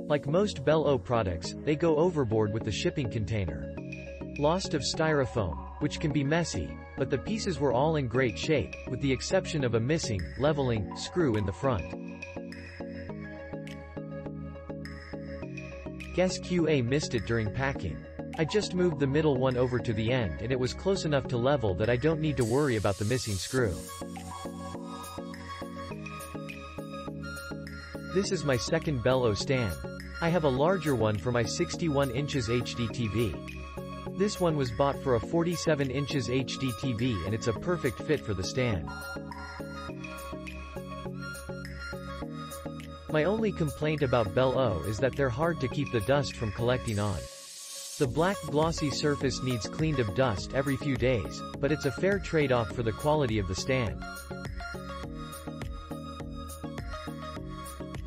Like most Bello products, they go overboard with the shipping container. Lost of styrofoam, which can be messy, but the pieces were all in great shape, with the exception of a missing, leveling, screw in the front. Guess QA missed it during packing. I just moved the middle one over to the end and it was close enough to level that I don't need to worry about the missing screw. This is my second Bello stand. I have a larger one for my 61 inches HDTV. This one was bought for a 47 inches HDTV and it's a perfect fit for the stand. My only complaint about Bello is that they're hard to keep the dust from collecting on. The black glossy surface needs cleaned of dust every few days, but it's a fair trade-off for the quality of the stand.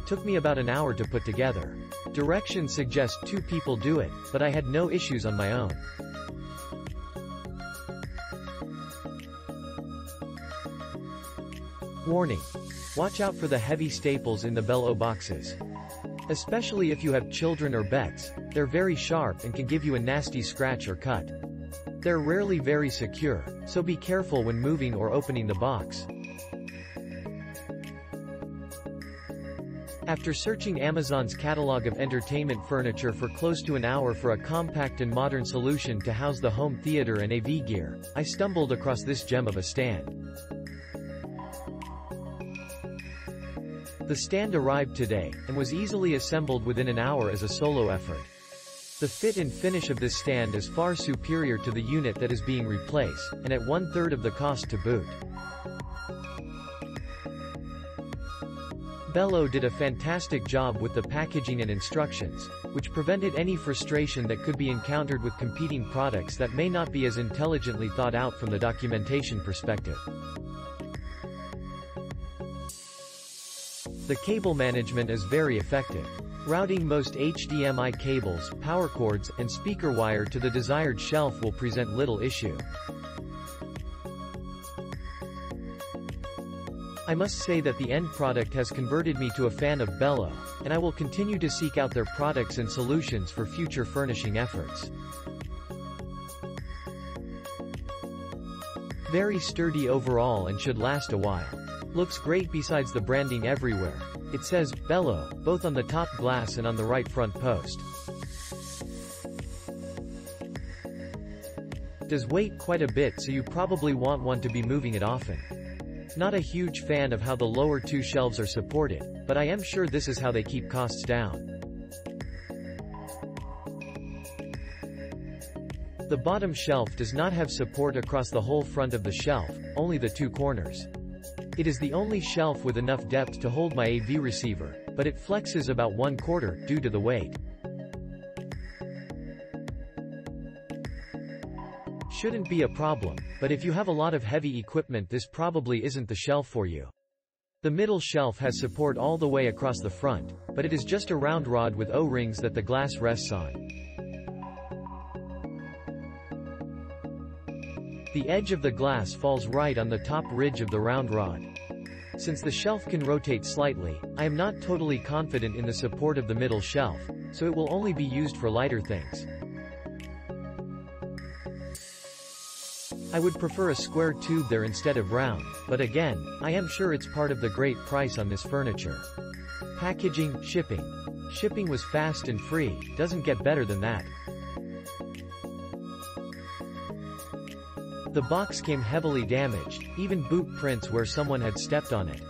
Took me about an hour to put together. Directions suggest 2 people do it, but I had no issues on my own. Warning. Watch out for the heavy staples in the Bello boxes. Especially if you have children or pets, they're very sharp and can give you a nasty scratch or cut. They're rarely very secure, so be careful when moving or opening the box. After searching Amazon's catalog of entertainment furniture for close to an hour for a compact and modern solution to house the home theater and AV gear, I stumbled across this gem of a stand. The stand arrived today, and was easily assembled within an hour as a solo effort. The fit and finish of this stand is far superior to the unit that is being replaced, and at 1/3 of the cost to boot. Bello did a fantastic job with the packaging and instructions, which prevented any frustration that could be encountered with competing products that may not be as intelligently thought out from the documentation perspective. The cable management is very effective. Routing most HDMI cables, power cords, and speaker wire to the desired shelf will present little issue. I must say that the end product has converted me to a fan of Bello, and I will continue to seek out their products and solutions for future furnishing efforts. Very sturdy overall and should last a while. Looks great besides the branding everywhere. It says, Bello, both on the top glass and on the right front post. Does weight quite a bit, so you probably want one to be moving it often. Not a huge fan of how the lower 2 shelves are supported, but I am sure this is how they keep costs down. The bottom shelf does not have support across the whole front of the shelf, only the 2 corners. It is the only shelf with enough depth to hold my AV receiver, but it flexes about 1/4 due to the weight. Shouldn't be a problem, but if you have a lot of heavy equipment, this probably isn't the shelf for you. The middle shelf has support all the way across the front, but it is just a round rod with O-rings that the glass rests on. The edge of the glass falls right on the top ridge of the round rod. Since the shelf can rotate slightly, I am not totally confident in the support of the middle shelf, so it will only be used for lighter things. I would prefer a square tube there instead of round, but again, I am sure it's part of the great price on this furniture. Packaging, shipping. Shipping was fast and free, doesn't get better than that. The box came heavily damaged, even boot prints where someone had stepped on it.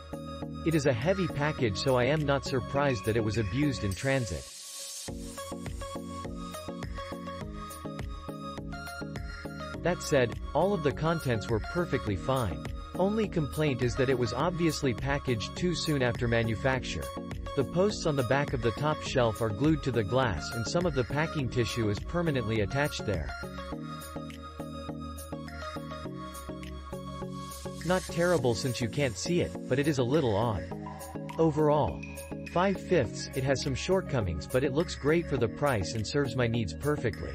It is a heavy package, so I am not surprised that it was abused in transit. That said, all of the contents were perfectly fine. Only complaint is that it was obviously packaged too soon after manufacture. The posts on the back of the top shelf are glued to the glass and some of the packing tissue is permanently attached there. Not terrible since you can't see it, but it is a little odd. Overall, 5/5, it has some shortcomings, but it looks great for the price and serves my needs perfectly.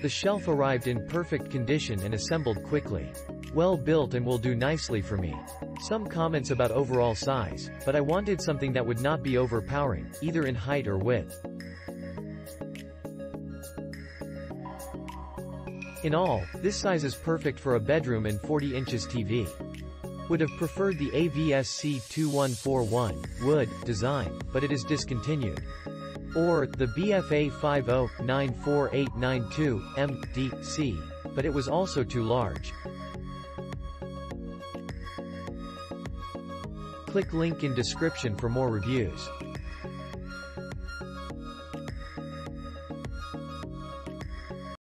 The shelf arrived in perfect condition and assembled quickly. Well built and will do nicely for me. Some comments about overall size, but I wanted something that would not be overpowering, either in height or width. In all, this size is perfect for a bedroom and 40 inches TV. Would have preferred the AVSC2141 wood design, but it is discontinued. Or, the BFA50-94892 MDC, but it was also too large. Click link in description for more reviews.